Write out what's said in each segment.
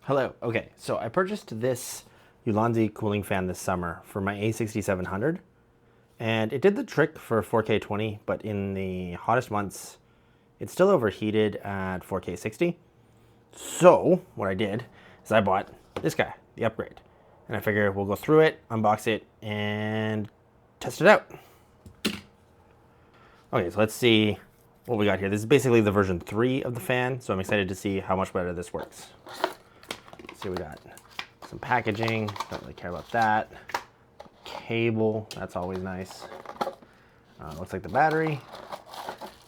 Hello. Okay, so I purchased this Ulanzi Cooling Fan this summer for my A6700, and it did the trick for 4K 20, but in the hottest months, it's still overheated at 4K 60. So what I did is I bought this guy, the upgrade, and I figure we'll go through it, unbox it, and test it out. Okay, so let's see what we got here. This is basically the version 3 of the fan, so I'm excited to see how much better this works. See, we got some packaging, don't really care about that. Cable, that's always nice. Looks like the battery,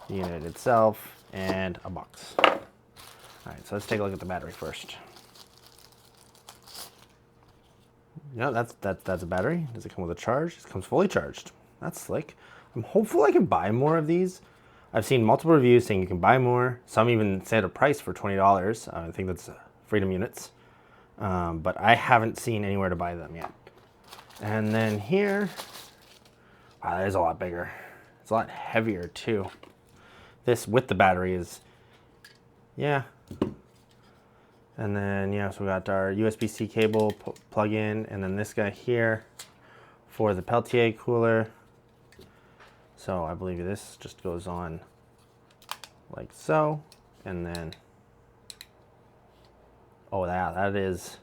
the unit itself, and a box. All right, so let's take a look at the battery first. Yeah, that's a battery. Does it come with a charge? It comes fully charged. That's slick. I'm hopeful I can buy more of these. I've seen multiple reviews saying you can buy more. Some even set a price for $20. I think that's Freedom units. But I haven't seen anywhere to buy them yet. And then here, wow, that is a lot bigger. It's a lot heavier too. This with the battery is, yeah. And then, yeah, so we got our USB-C cable plug in, and then this guy here for the Peltier cooler. So I believe this just goes on like so, and then, oh, that is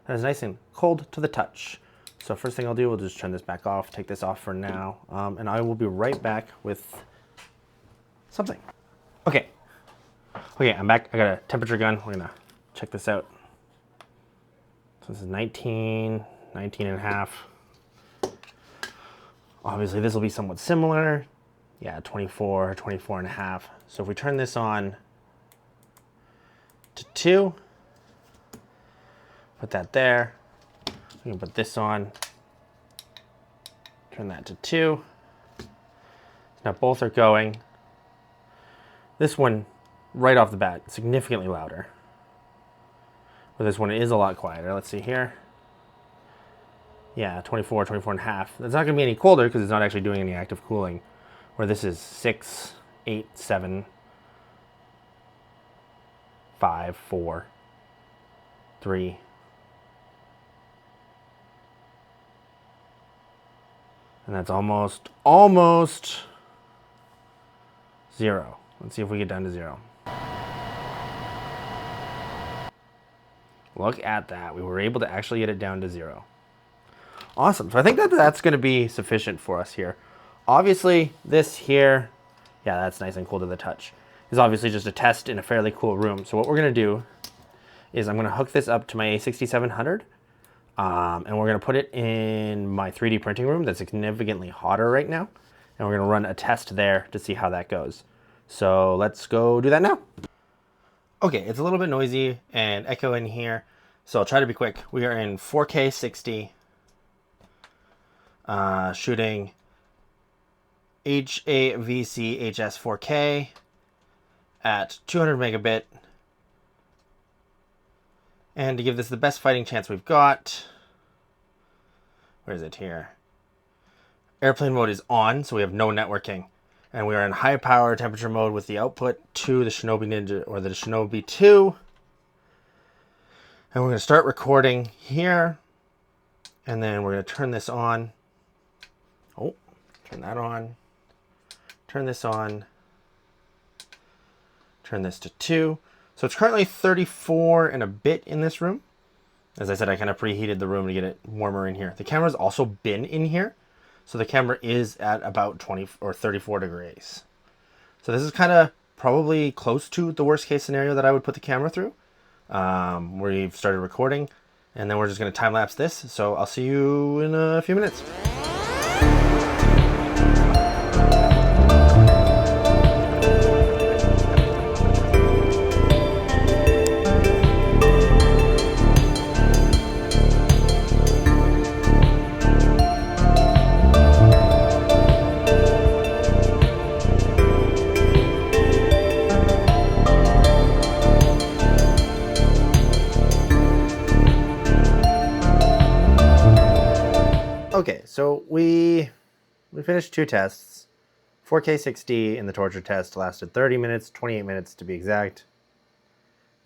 nice and cold to the touch. So first thing I'll do, we'll just turn this back off, take this off for now, and I will be right back with something. Okay, I'm back. I got a temperature gun. We're gonna check this out. So this is 19 and a half. Obviously this will be somewhat similar. Yeah, 24 and a half. So if we turn this on to 2, put that there. We can put this on, turn that to 2. Now both are going. This one, right off the bat, significantly louder. But this one is a lot quieter. Let's see here. Yeah, 24 and a half. That's not gonna be any colder because it's not actually doing any active cooling. Where this is 6, 8, 7, 5, 4, 3. And that's almost 0. Let's see if we get down to 0. Look at that. We were able to actually get it down to 0. Awesome. So I think that's going to be sufficient for us here. Obviously, this here, yeah, that's nice and cool to the touch, is obviously just a test in a fairly cool room. So what we're going to do is I'm going to hook this up to my A6700, and we're going to put it in my 3D printing room that's significantly hotter right now, and we're going to run a test there to see how that goes. So let's go do that now. Okay, it's a little bit noisy and echo in here, so I'll try to be quick. We are in 4K 60, shooting HAVC HS 4K at 200 megabit. And to give this the best fighting chance we've got, where is it here? Airplane mode is on, so we have no networking. And we are in high power temperature mode with the output to the Shinobi Ninja, or the Shinobi 2. And we're going to start recording here. And then we're going to turn this on. Oh, turn that on. Turn this on. Turn this to 2. So it's currently 34 and a bit in this room. As I said, I kind of preheated the room to get it warmer in here. The camera's also been in here. So the camera is at about 20 or 34 degrees. So this is kind of probably close to the worst case scenario that I would put the camera through. We've started recording, and then we're just going to time lapse this. So I'll see you in a few minutes. Okay, so we finished 2 tests. 4K 60 in the torture test lasted 30 minutes, 28 minutes to be exact.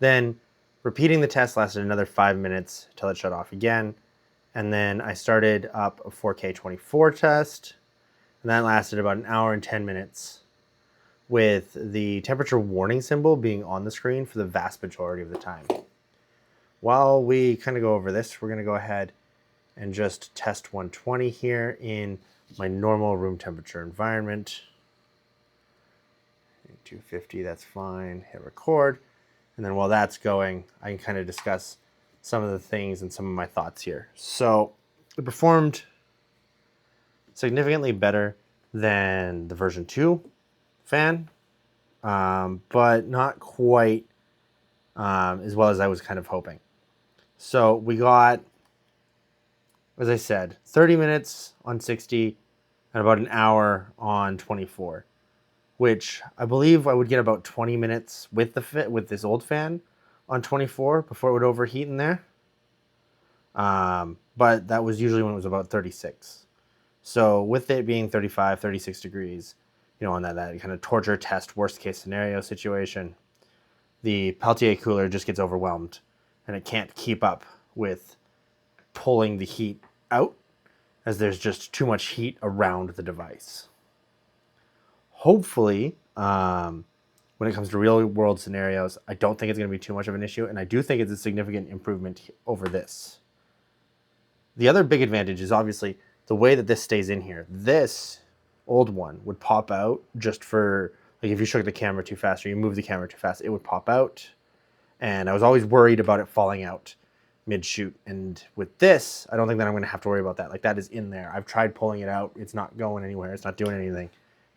Then Repeating the test lasted another 5 minutes till it shut off again. And then I started up a 4K 24 test, and that lasted about an hour and 10 minutes with the temperature warning symbol being on the screen for the vast majority of the time. While we kind of go over this, we're going to go ahead and just test 120 here in my normal room temperature environment. 250, that's fine. Hit record. And then while that's going, I can kind of discuss some of the things and some of my thoughts here. So it performed significantly better than the version 2 fan, but not quite as well as I was kind of hoping. So we got, as I said, 30 minutes on 60 and about an hour on 24, which I believe I would get about 20 minutes with this old fan on 24 before it would overheat in there. But that was usually when it was about 36. So with it being 35, 36 degrees, you know, on that kind of torture test, worst case scenario situation, the Peltier cooler just gets overwhelmed and it can't keep up with pulling the heat out as there's just too much heat around the device. Hopefully, when it comes to real world scenarios, I don't think it's going to be too much of an issue, and I do think it's a significant improvement over this. The other big advantage is obviously the way that this stays in here. This old one would pop out just for, like, if you shook the camera too fast or you move the camera too fast, it would pop out. And I was always worried about it falling out mid-shoot. And with this, I don't think that I'm going to have to worry about that. Like, that is in there. I've tried pulling it out. It's not going anywhere. It's not doing anything.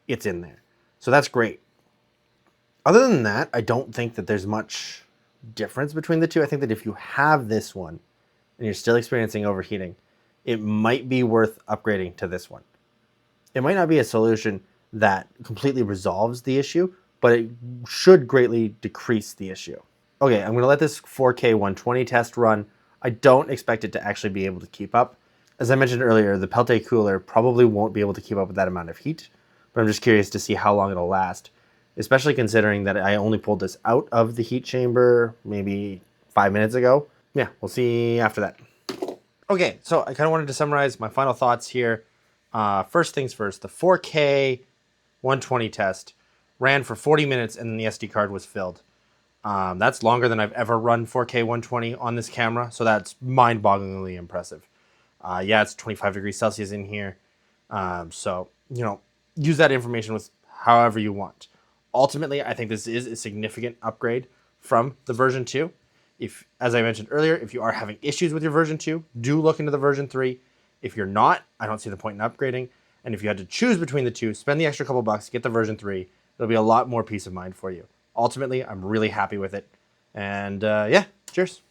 It's in there. So that's great. Other than that, I don't think that there's much difference between the two. I think that if you have this one and you're still experiencing overheating, it might be worth upgrading to this one. It might not be a solution that completely resolves the issue, but it should greatly decrease the issue. Okay, I'm going to let this 4K 120 test run. I don't expect it to actually be able to keep up. As I mentioned earlier, the Peltier cooler probably won't be able to keep up with that amount of heat, but I'm just curious to see how long it'll last, especially considering that I only pulled this out of the heat chamber maybe 5 minutes ago. Yeah, we'll see after that. Okay, so I kind of wanted to summarize my final thoughts here. First things first, the 4K 120 test ran for 40 minutes and then the SD card was filled. That's longer than I've ever run 4K 120 on this camera, so that's mind-bogglingly impressive. Yeah, it's 25 degrees Celsius in here, so, you know, use that information with however you want. Ultimately, I think this is a significant upgrade from the version 2. If, as I mentioned earlier, if you are having issues with your version 2, do look into the version 3. If you're not, I don't see the point in upgrading. And if you had to choose between the two, spend the extra couple bucks, get the version 3. It'll be a lot more peace of mind for you. Ultimately, I'm really happy with it. And yeah, cheers.